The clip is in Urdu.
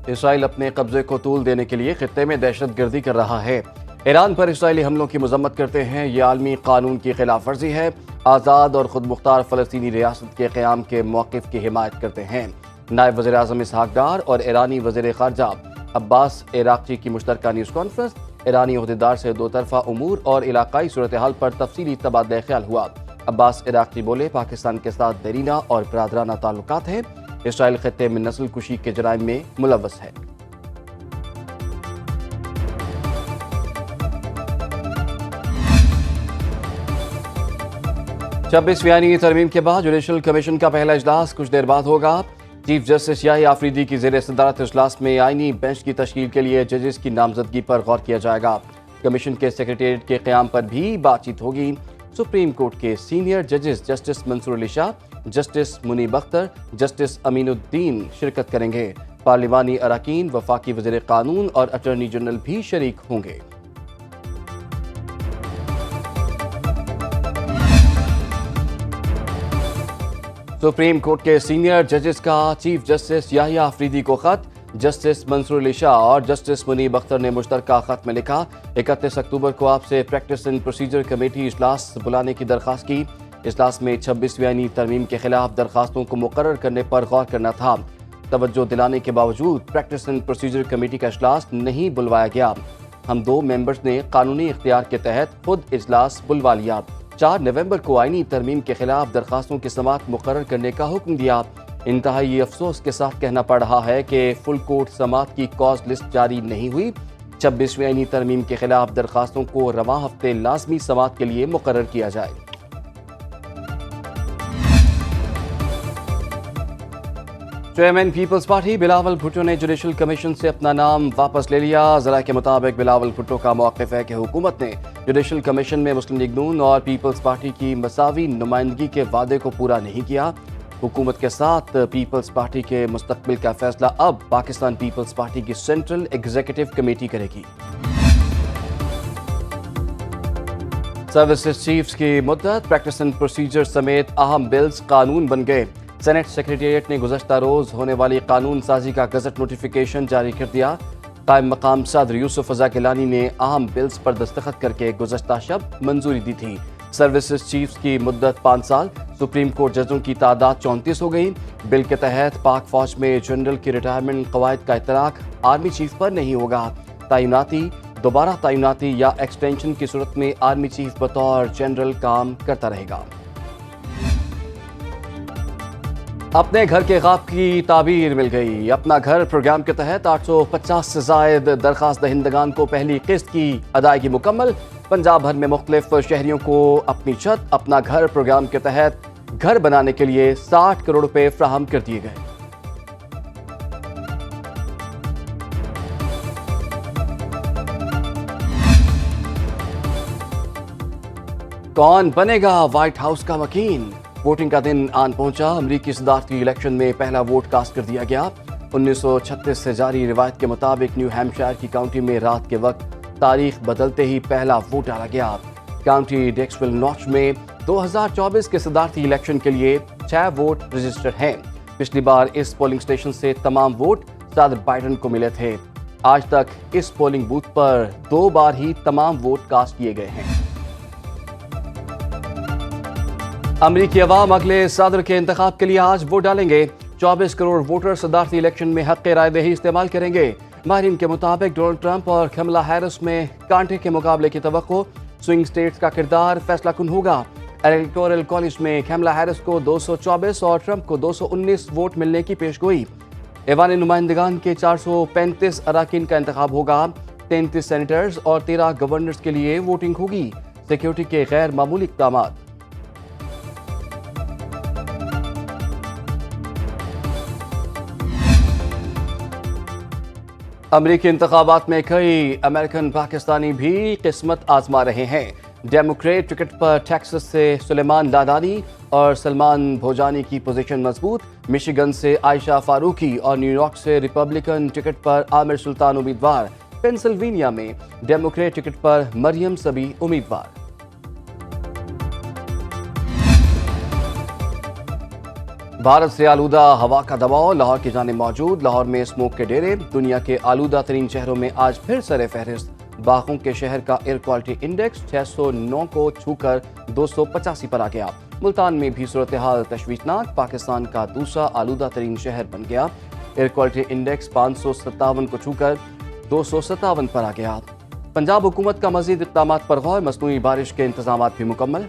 اسرائیل اپنے قبضے کو طول دینے کے لیے خطے میں دہشت گردی کر رہا ہے۔ ایران پر اسرائیلی حملوں کی مذمت کرتے ہیں، یہ عالمی قانون کی خلاف ورزی ہے۔ آزاد اور خود مختار فلسطینی ریاست کے قیام کے موقف کی حمایت کرتے ہیں۔ نائب وزیر اعظم اسحاق ڈار اور ایرانی وزیر خارجہ عباس عراقچی کی مشترکہ نیوز کانفرنس، ایرانی عہدیدار سے دو طرفہ امور اور علاقائی صورتحال پر تفصیلی تبادلہ خیال ہوا۔ عباس عراقچی بولے، پاکستان کے ساتھ دیرینہ اور برادرانہ تعلقات ہیں، اسرائیل خطے میں نسل کشی کے جرائم میں ملوث ہے۔ چھبیسویں ترمیم کے بعد جوڈیشل کمیشن کا پہلا اجلاس کچھ دیر بعد ہوگا۔ چیف جسٹس یحییٰ آفریدی کی زیر صدارت اجلاس میں آئینی بینچ کی تشکیل کے لیے ججز کی نامزدگی پر غور کیا جائے گا۔ کمیشن کے سیکریٹریٹ کے قیام پر بھی بات چیت ہوگی۔ سپریم کورٹ کے سینئر ججز جسٹس منصور علی شاہ، جسٹس منیب اختر، جسٹس امین الدین شرکت کریں گے۔ پارلیمانی اراکین، وفاقی وزیر قانون اور اٹارنی جنرل بھی شریک ہوں گے۔ سپریم کورٹ کے سینئر ججز کا چیف جسٹس یحییٰ آفریدی کو خط، جسٹس منصور علی شاہ اور جسٹس منیب اختر نے مشترکہ خط میں لکھا، 31 اکتوبر کو آپ سے پریکٹس اینڈ پروسیجر کمیٹی اجلاس بلانے کی درخواست کی۔ اجلاس میں 26ویں ترمیم کے خلاف درخواستوں کو مقرر کرنے پر غور کرنا تھا۔ توجہ دلانے کے باوجود پریکٹس اینڈ پروسیجر کمیٹی کا اجلاس نہیں بلوایا گیا۔ ہم دو ممبرز نے قانونی اختیار کے تحت خود اجلاس بلوا لیا۔ 4 نومبر کو آئینی ترمیم کے خلاف درخواستوں کی سماعت مقرر کرنے کا حکم دیا۔ انتہائی افسوس کے ساتھ کہنا پڑ رہا ہے کہ فل کورٹ سماعت کی کاز لسٹ جاری نہیں ہوئی۔ 26ویں آئینی ترمیم کے خلاف درخواستوں کو رواں ہفتے لازمی سماعت کے لیے مقرر کیا جائے۔ چیئرمین پیپلز پارٹی بلاول بھٹو نے جوڈیشل کمیشن سے اپنا نام واپس لے لیا۔ ذرائع کے مطابق بلاول بھٹو کا موقف ہے کہ حکومت نے جوڈیشل کمیشن میں مسلم لیگ نون اور پیپلز پارٹی کی مساوی نمائندگی کے وعدے کو پورا نہیں کیا۔ حکومت کے ساتھ پیپلز پارٹی کے مستقبل کا فیصلہ اب پاکستان پیپلز پارٹی کی سینٹرل ایگزیکٹو کمیٹی کرے گی۔ سروسز چیفز کی مدت، پریکٹس اینڈ پروسیجر سمیت اہم بلز قانون بن گئے۔ سینٹ سیکریٹریٹ نے گزشتہ روز ہونے والی قانون سازی کا گزٹ نوٹیفیکیشن جاری کر دیا۔ قائم مقام صدر یوسف رضا گیلانی نے اہم بلز پر دستخط کر کے گزشتہ شب منظوری دی تھی۔ سروسز چیفز کی مدت 5 سال، سپریم کورٹ ججوں کی تعداد 34 ہو گئی۔ بل کے تحت پاک فوج میں جنرل کی ریٹائرمنٹ قواعد کا اطلاق آرمی چیف پر نہیں ہوگا۔ تعیناتی، دوبارہ تعیناتی یا ایکسٹینشن کی صورت میں آرمی چیف بطور جنرل کام کرتا رہے گا۔ اپنے گھر کے خواب کی تعبیر مل گئی۔ اپنا گھر پروگرام کے تحت 850 سے زائد درخواست دہندگان کو پہلی قسط کی ادائیگی مکمل۔ پنجاب بھر میں مختلف شہریوں کو اپنی چھت اپنا گھر پروگرام کے تحت گھر بنانے کے لیے 60 کروڑ روپے فراہم کر دیے گئے۔ کون بنے گا وائٹ ہاؤس کا مکین؟ ووٹنگ کا دن آن پہنچا۔ امریکی صدارتی الیکشن میں پہلا ووٹ کاسٹ کر دیا گیا۔ 1936 سے جاری روایت کے مطابق نیو ہیمپشائر کی کاؤنٹی میں رات کے وقت تاریخ بدلتے ہی پہلا ووٹ ڈالا گیا۔ کاؤنٹی ڈیکسویل نوچ میں 2024 کے صدارتی الیکشن کے لیے 6 ووٹ رجسٹرڈ ہیں۔ پچھلی بار اس پولنگ اسٹیشن سے تمام ووٹ صدر بائیڈن کو ملے تھے۔ آج تک اس پولنگ بوتھ پر 2 بار ہی تمام ووٹ کاسٹ کیے گئے ہیں۔ امریکی عوام اگلے صدر کے انتخاب کے لیے آج ووٹ ڈالیں گے۔ 24 کروڑ ووٹر صدارتی الیکشن میں حق رائے دہی استعمال کریں گے۔ ماہرین کے مطابق ڈونلڈ ٹرمپ اور کملا ہیرس میں کانٹے کے مقابلے کی توقع۔ سوئنگ سٹیٹس کا کردار فیصلہ کن ہوگا۔ الیکٹورل کالج میں کملا ہیرس کو 224 اور ٹرمپ کو 219 ووٹ ملنے کی پیش گوئی۔ ایوان نمائندگان کے 435 اراکین کا انتخاب ہوگا۔ 33 سینیٹرز اور 13 گورنرز کے لیے ووٹنگ ہوگی۔ سیکیورٹی کے غیر معمولی اقدامات۔ امریکی انتخابات میں کئی امریکن پاکستانی بھی قسمت آزما رہے ہیں۔ ڈیموکریٹ ٹکٹ پر ٹیکسس سے سلیمان لادانی اور سلمان بھوجانی کی پوزیشن مضبوط۔ مشیگن سے عائشہ فاروقی اور نیو یارک سے ریپبلکن ٹکٹ پر عامر سلطان امیدوار۔ پینسلوینیا میں ڈیموکریٹ ٹکٹ پر مریم صبی امیدوار۔ بھارت سے آلودہ ہوا کا دباؤ لاہور کی جانب موجود، لاہور میں اسموک کے ڈیرے، دنیا کے آلودہ ترین شہروں میں آج پھر سر فہرست، باغوں کے شہر کا ایئر کوالٹی انڈیکس 609 کو چھو کر 285 پر آ گیا، ملتان میں بھی صورتحال تشویشناک، پاکستان کا دوسرا آلودہ ترین شہر بن گیا، ایئر کوالٹی انڈیکس 557 کو چھو کر 257 پر آ گیا۔ پنجاب حکومت کا مزید اقدامات پر غور، مصنوعی بارش کے انتظامات بھی مکمل۔